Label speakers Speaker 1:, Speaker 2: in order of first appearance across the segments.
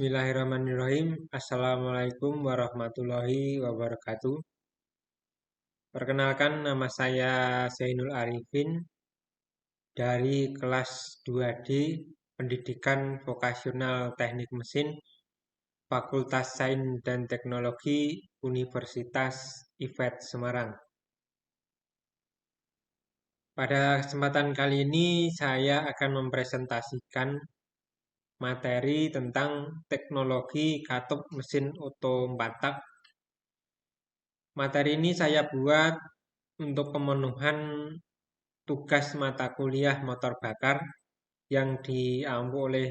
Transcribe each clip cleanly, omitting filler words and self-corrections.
Speaker 1: Bismillahirrahmanirrahim. Assalamualaikum warahmatullahi wabarakatuh. Perkenalkan, nama saya Zainul Arifin dari kelas 2D Pendidikan Vokasional Teknik Mesin Fakultas Sains dan Teknologi Universitas IFET Semarang. Pada kesempatan kali ini saya akan mempresentasikan materi tentang teknologi katup mesin oto 4 tak. Materi ini saya buat untuk pemenuhan tugas mata kuliah motor bakar yang diampu oleh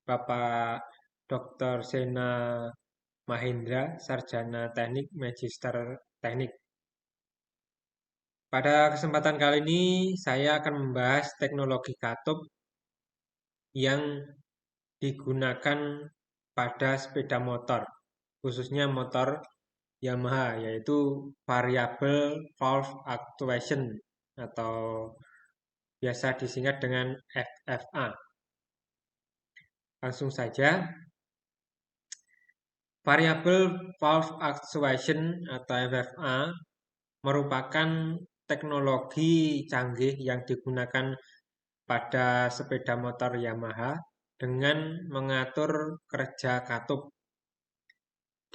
Speaker 1: Bapak Dr. Sena Mahendra, Sarjana Teknik, Magister Teknik. Pada kesempatan kali ini saya akan membahas teknologi katup yang digunakan pada sepeda motor, khususnya motor Yamaha, yaitu Variable Valve Actuation atau biasa disingkat dengan VVA. Langsung saja, Variable Valve Actuation atau VVA merupakan teknologi canggih yang digunakan pada sepeda motor Yamaha dengan mengatur kerja katup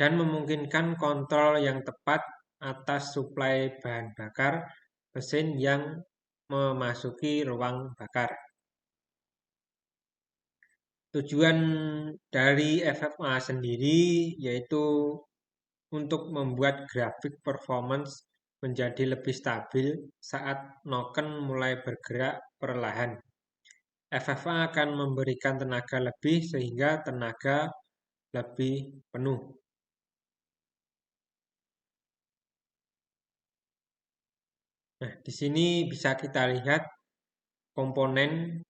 Speaker 1: dan memungkinkan kontrol yang tepat atas suplai bahan bakar mesin yang memasuki ruang bakar. Tujuan dari VVA sendiri yaitu untuk membuat grafik performance menjadi lebih stabil saat noken mulai bergerak perlahan. VVA akan memberikan tenaga lebih sehingga tenaga lebih penuh. Nah, di sini bisa kita lihat komponen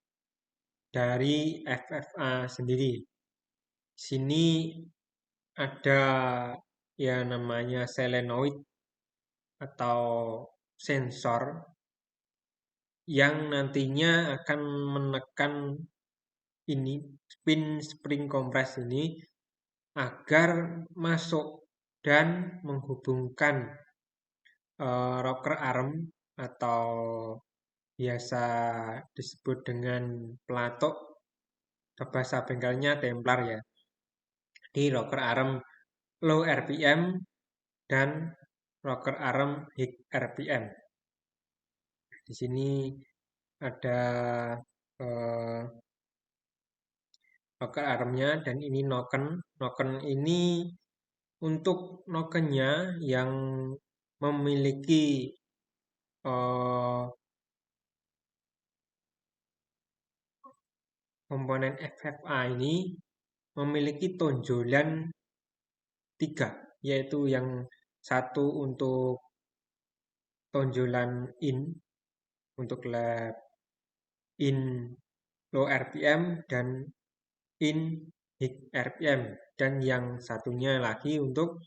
Speaker 1: dari VVA sendiri. Sini ada ya namanya solenoid atau sensor yang nantinya akan menekan ini spin spring compress ini agar masuk dan menghubungkan rocker arm atau biasa disebut dengan pelatuk, bahasa bengkelnya Templar ya, di rocker arm low RPM dan rocker arm high RPM. Di sini ada rocker armnya dan ini noken. Noken ini untuk nokennya yang memiliki komponen VVA ini memiliki tonjolan 3, yaitu yang satu untuk tonjolan in untuk lab in low RPM dan in high RPM, dan yang satunya lagi untuk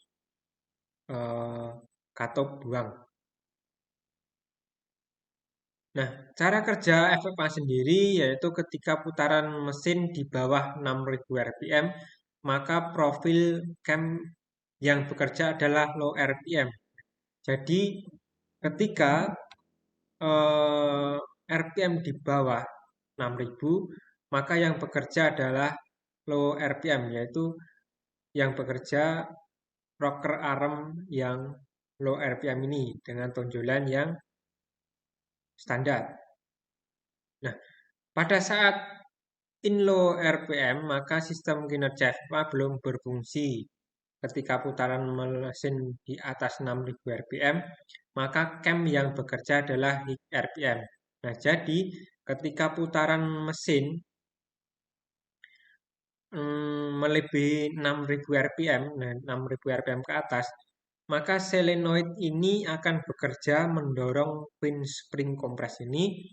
Speaker 1: katup buang. Nah, cara kerja VVA sendiri yaitu ketika putaran mesin di bawah 6000 RPM, maka profil cam yang bekerja adalah low RPM. Jadi, ketika RPM di bawah 6000, maka yang bekerja adalah low RPM, yaitu yang bekerja rocker arm yang low RPM ini dengan tonjolan yang standar. Nah, pada saat in low RPM, maka sistem kinerja VVA belum berfungsi. Ketika putaran mesin di atas 6000 RPM, maka cam yang bekerja adalah high RPM. Nah, jadi ketika putaran mesin melebihi 6000 RPM, nah 6000 RPM ke atas, maka solenoid ini akan bekerja mendorong pin spring compress ini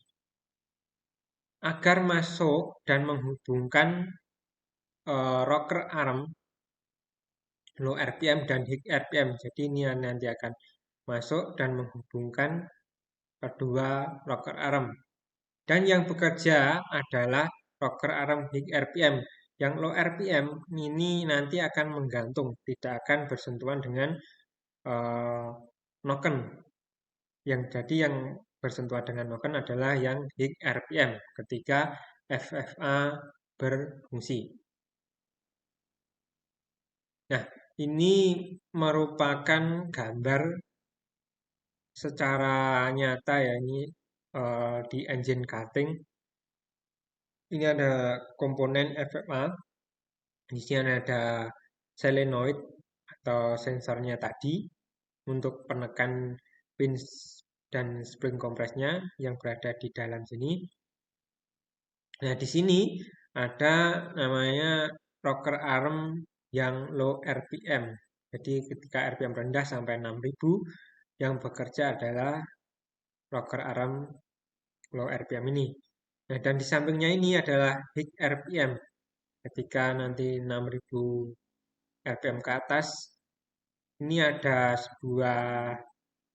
Speaker 1: agar masuk dan menghubungkan rocker arm low RPM dan high RPM. Jadi ini nanti akan masuk dan menghubungkan kedua rocker arm. Dan yang bekerja adalah rocker arm high RPM. Yang low RPM ini nanti akan menggantung, tidak akan bersentuhan dengan eh, noken. Yang bersentuhan dengan noken adalah yang high RPM ketika FFA berfungsi. Nah, ini merupakan gambar secara nyata ya ini di engine cutting. Ini ada komponen FFA. Di sini ada solenoid atau sensornya tadi untuk penekan pin dan spring kompresnya yang berada di dalam sini. Nah, di sini ada namanya rocker arm yang low RPM. Jadi ketika RPM rendah sampai 6000, yang bekerja adalah rocker arm low RPM ini. Nah, dan di sampingnya ini adalah high RPM. Ketika nanti 6000 RPM ke atas, ini ada sebuah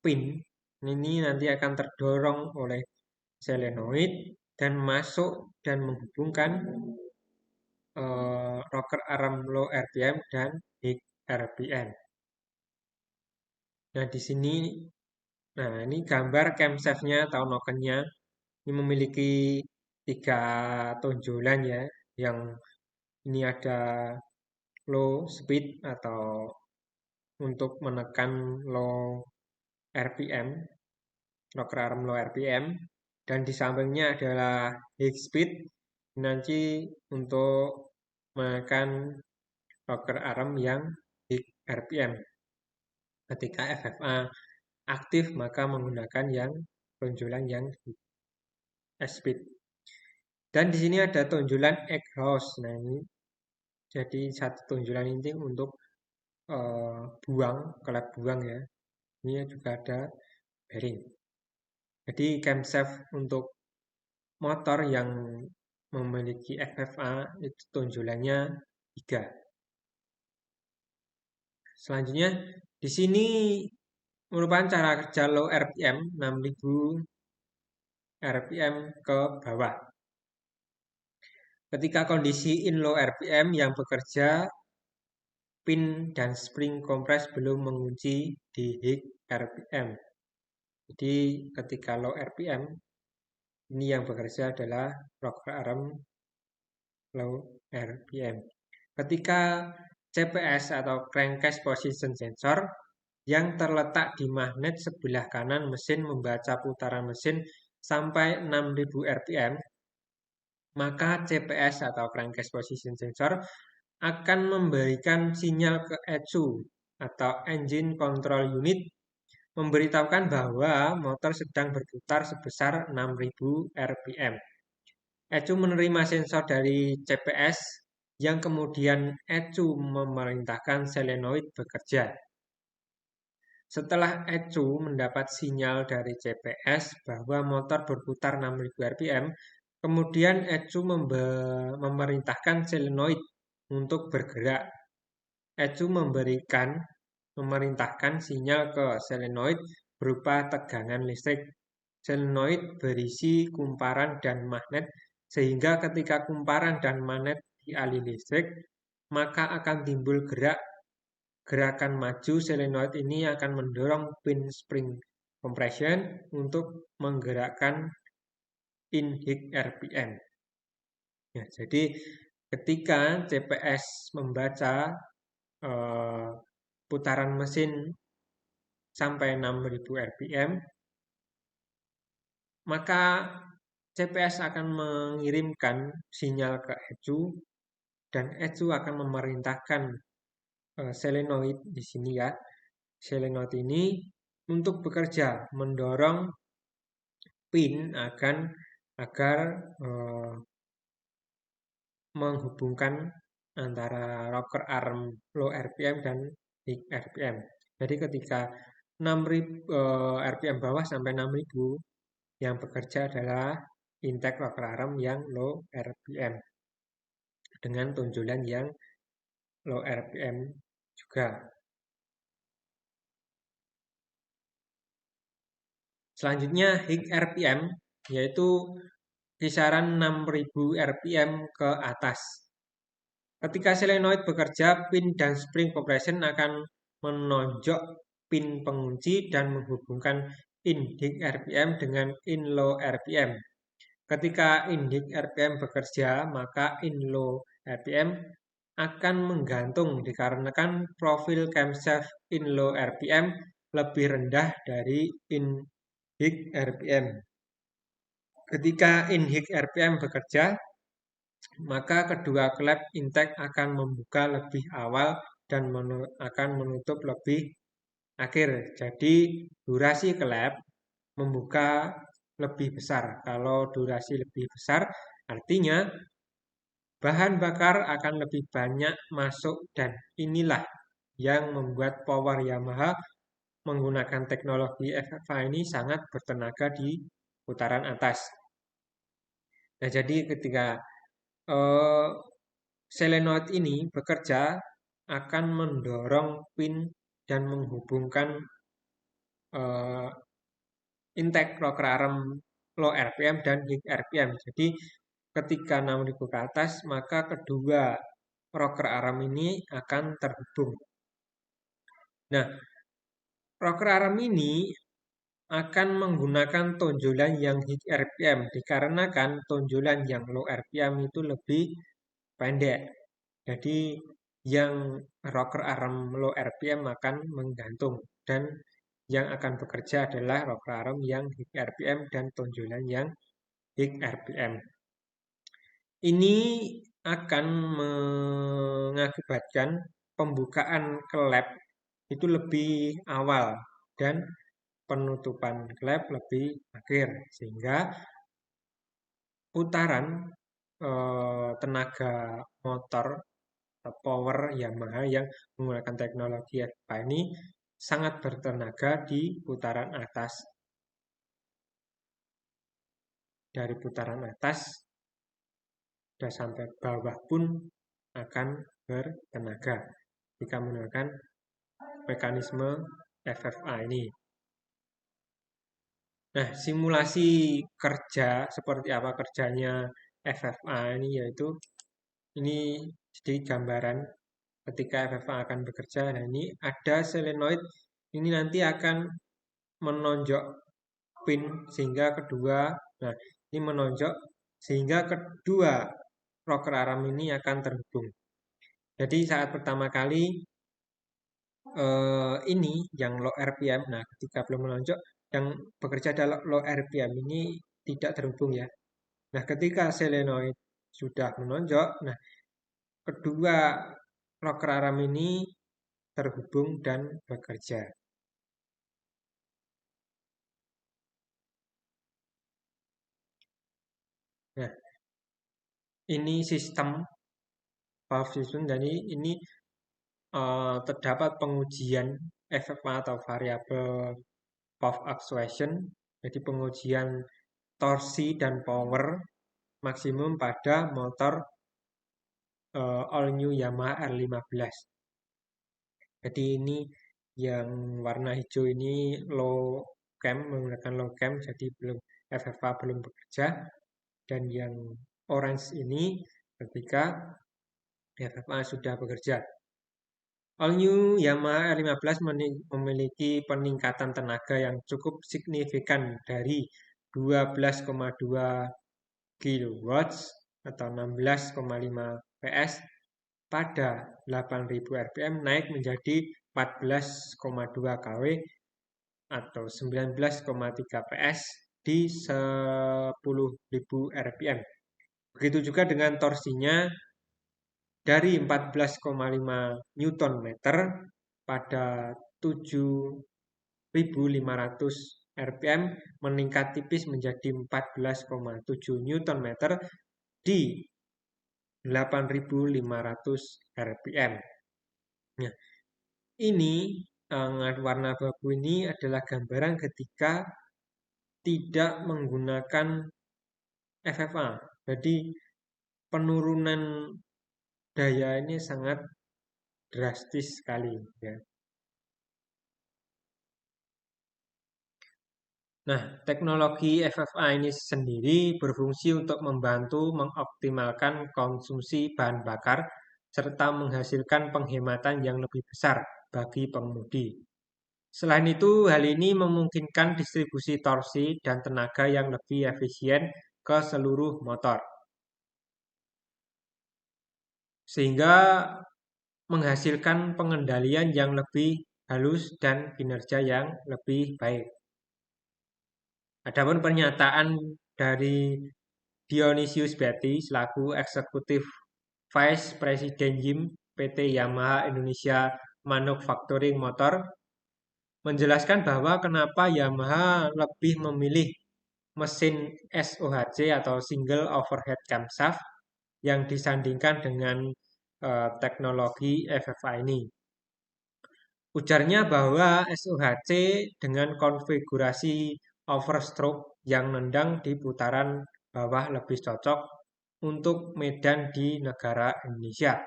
Speaker 1: pin. Ini nanti akan terdorong oleh solenoid dan masuk dan menghubungkan rocker arm low RPM dan high RPM. Nah, di sini, nah ini gambar camshaft-nya atau nokennya. Ini memiliki 3 tonjolan ya, yang ini ada low speed atau untuk menekan low RPM, rocker arm low RPM, dan di sampingnya adalah high speed, nanti untuk menekan rocker arm yang high RPM. Ketika FFA aktif maka menggunakan yang tonjolan yang speed. Dan di sini ada tonjolan exhaust. Nah, ini jadi satu tonjolan ini untuk buang, kelap buang ya. Ini juga ada bearing. Jadi camshaft untuk motor yang memiliki FFA itu tonjolannya 3. Selanjutnya di sini merupakan cara kerja low RPM 6000 RPM ke bawah. Ketika kondisi in low RPM yang bekerja, pin dan spring kompres belum mengunci di high RPM. Jadi ketika low RPM, ini yang bekerja adalah rocker arm low RPM. Ketika CPS atau crankcase position sensor yang terletak di magnet sebelah kanan mesin membaca putaran mesin sampai 6000 RPM, maka CPS atau crankcase position sensor akan memberikan sinyal ke ECU atau engine control unit memberitahukan bahwa motor sedang berputar sebesar 6000 RPM. ECU menerima sensor dari CPS yang kemudian ECU memerintahkan solenoid bekerja. Setelah ECU mendapat sinyal dari CPS bahwa motor berputar 6000 RPM, kemudian ECU memerintahkan solenoid untuk bergerak. ECU memerintahkan sinyal ke solenoid berupa tegangan listrik. Solenoid berisi kumparan dan magnet sehingga ketika kumparan dan magnet dialiri listrik, maka akan timbul gerakan maju solenoid ini akan mendorong pin spring compression untuk menggerakkan in high RPM. Ya, jadi ketika CPS membaca putaran mesin sampai 6000 RPM, maka CPS akan mengirimkan sinyal ke ECU dan ECU akan memerintahkan solenoid di sini ya. Solenoid ini untuk bekerja mendorong pin agar menghubungkan antara rocker arm low RPM dan high RPM. Jadi ketika 6000 RPM bawah sampai 6000 yang bekerja adalah intake rocker arm yang low RPM dengan tonjolan yang low RPM juga. Selanjutnya high RPM yaitu kisaran 6000 RPM ke atas. Ketika solenoid bekerja, pin dan spring compression akan menonjok pin pengunci dan menghubungkan in-high RPM dengan in-low RPM. Ketika in-high RPM bekerja, maka in-low RPM akan menggantung dikarenakan profil camshaft in-low RPM lebih rendah dari in-high RPM. Ketika in-high RPM bekerja, maka kedua klep intake akan membuka lebih awal dan akan menutup lebih akhir. Jadi durasi klep membuka lebih besar. Kalau durasi lebih besar, artinya bahan bakar akan lebih banyak masuk dan inilah yang membuat power Yamaha menggunakan teknologi FFA ini sangat bertenaga di putaran atas. Nah, jadi ketika eh, solenoid ini bekerja akan mendorong pin dan menghubungkan eh, intake rocker arm low RPM dan high RPM. Jadi ketika 6000 ke atas, maka kedua rocker arm ini akan terhubung. Nah, rocker arm ini akan menggunakan tonjolan yang high RPM dikarenakan tonjolan yang low RPM itu lebih pendek. Jadi yang rocker arm low RPM akan menggantung dan yang akan bekerja adalah rocker arm yang high RPM dan tonjolan yang high RPM. Ini akan mengakibatkan pembukaan klep itu lebih awal dan penutupan klep lebih akhir sehingga putaran tenaga motor atau power Yamaha yang menggunakan teknologi FPA ini sangat bertenaga di putaran atas. Dari putaran atas dan sampai bawah pun akan bertenaga jika menggunakan mekanisme FFA ini. Nah, simulasi kerja seperti apa kerjanya FFA ini yaitu ini jadi gambaran ketika FFA akan bekerja. Nah, ini ada solenoid ini nanti akan menonjok pin sehingga kedua, nah ini menonjok sehingga kedua rocker arm ini akan terhubung. Jadi saat pertama kali ini yang low RPM, nah ketika belum menonjok, yang bekerja adalah low RPM ini tidak terhubung ya. Nah ketika solenoid sudah menonjok, nah kedua rocker arm ini terhubung dan bekerja. Nah ini sistem valve system, dan ini terdapat pengujian FFA atau variable valve actuation, jadi pengujian torsi dan power maksimum pada motor all new Yamaha R15. Jadi ini yang warna hijau ini low cam, menggunakan low cam, jadi belum FFA belum bekerja, dan yang orange ini ketika FFA sudah bekerja. All new Yamaha R15 memiliki peningkatan tenaga yang cukup signifikan dari 12,2 kW atau 16,5 PS pada 8000 rpm naik menjadi 14,2 kW atau 19,3 PS di 10.000 rpm. Begitu juga dengan torsinya dari 14,5 Newton meter pada 7.500 rpm meningkat tipis menjadi 14,7 Newton meter di 8.500 rpm. Nah, ini warna abu-abu ini adalah gambaran ketika tidak menggunakan FFA. Jadi penurunan daya ini sangat drastis sekali ya. Nah, teknologi FFA ini sendiri berfungsi untuk membantu mengoptimalkan konsumsi bahan bakar serta menghasilkan penghematan yang lebih besar bagi pengemudi. Selain itu, hal ini memungkinkan distribusi torsi dan tenaga yang lebih efisien ke seluruh motor, sehingga menghasilkan pengendalian yang lebih halus dan kinerja yang lebih baik. Adapun pernyataan dari Dionysius Betty selaku Eksekutif Vice President YIM PT Yamaha Indonesia Manufacturing Motor menjelaskan bahwa kenapa Yamaha lebih memilih mesin SOHC atau Single Overhead Camshaft yang disandingkan dengan teknologi FFA ini. Ujarnya bahwa SOHC dengan konfigurasi overstroke yang nendang di putaran bawah lebih cocok untuk medan di negara Indonesia.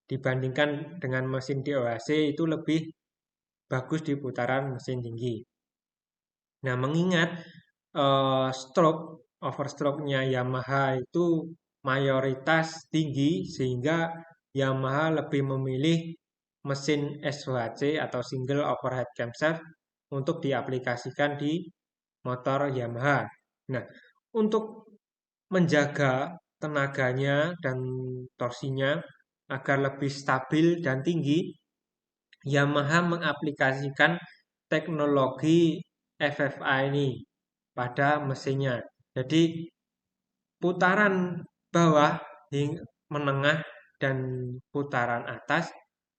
Speaker 1: Dibandingkan dengan mesin DOHC itu lebih bagus di putaran mesin tinggi. Nah, mengingat overstroke-nya Yamaha itu mayoritas tinggi sehingga Yamaha lebih memilih mesin SOHC atau Single Overhead Camshaft untuk diaplikasikan di motor Yamaha. Nah, untuk menjaga tenaganya dan torsinya agar lebih stabil dan tinggi, Yamaha mengaplikasikan teknologi FFA ini pada mesinnya. Jadi putaran bawah hingga menengah dan putaran atas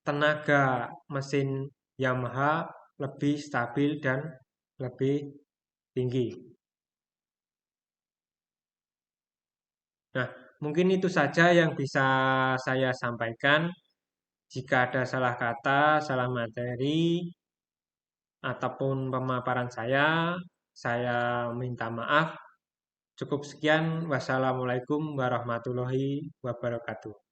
Speaker 1: tenaga mesin Yamaha lebih stabil dan lebih tinggi. Nah, mungkin itu saja yang bisa saya sampaikan. Jika ada salah kata, salah materi, ataupun pemaparan saya minta maaf. Cukup sekian. Wassalamualaikum warahmatullahi wabarakatuh.